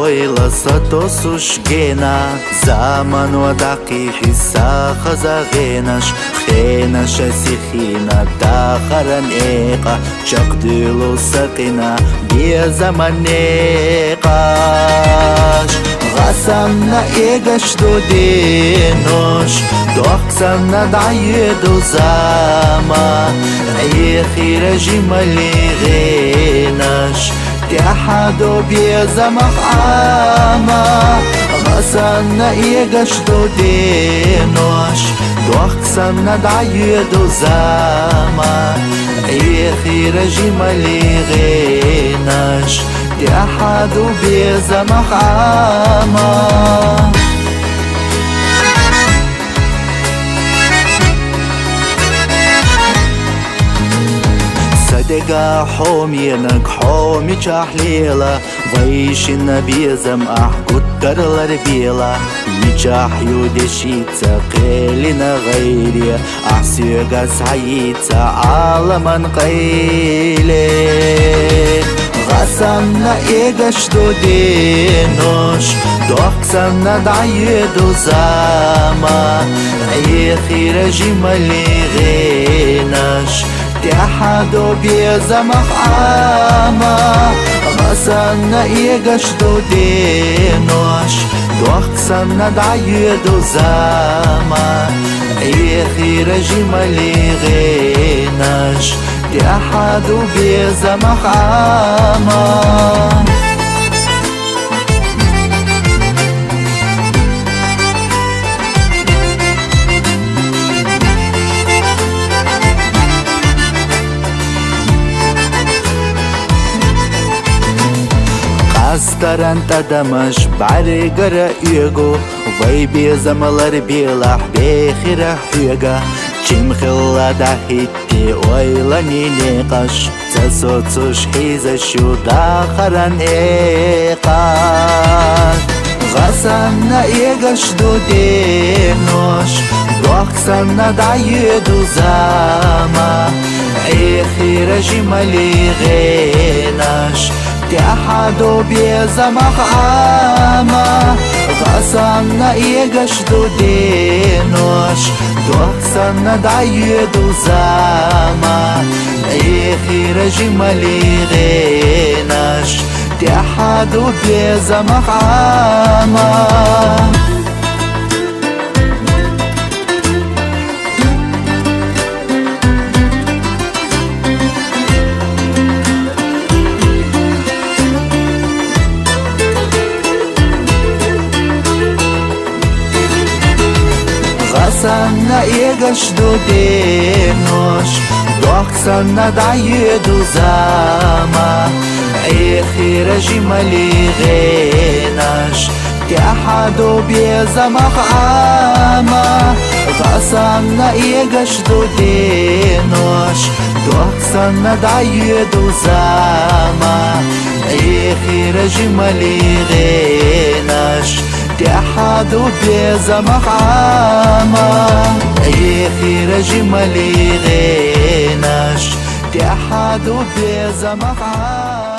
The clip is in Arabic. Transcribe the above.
Ойласа тосушгена заману адаки хиса хазагенаш хенаша сихина тахаранеqa чакдилу сакина безаманеqаш غسمنا إيجاش دودينوش دوخسمنا دعيدو زاما عيخي رجمالي غيناش تحدو بيزمخ عاما غسمنا إيجاش دودينوش دوخسمنا دعيدو زاما عيخي رجمالي غيناش تحدو بيزمخ عاما صدقا حومينك حومي چاحليلا ويشنا بيزم كتر الربيلا ميچاح يودشيتا قيلنا غيري سيغا سعيتا عالما قيلي غسمنا إيجاش دودينوش دوخسمنا دعيدو زاما عيخي رجمالي غيناش تحدو بيزمخ عاما غسمنا إيجاش دودينوش دوخسمنا دعيدو زاما عيخي رجمالي غيناش تحدو بيزمخ عاما قاستران تدمش بعرقر إيغو وي بيزملر بيلح بيخير حيغا چیم خلا دهیتی ویلانی نقاش تسوتش حیزشو داخران ایقاش غسمنا ایگش دودینوش دوخسمنا دعیدو زاما عیخی رجمالی غیناش تحدو بيزمخ عاما غسمنا إيجاش دودينوش دوخسمنا دعيدو زاما عيخي رجمالي غيناش تحدو بيزمخ عاما غسمنا إيجاش دودينوش دوخسمنا دعيدو زاما عيخي رجمالي غيناش تحدو بيزمخ عاما غسمنا إيجاش دودينوش دوخسمنا دعيدو زاما عيخي رجمالي غيناش تحدو بيزمخ عاما عيخي رجمالي غيناش تحدو بيزمخ عاما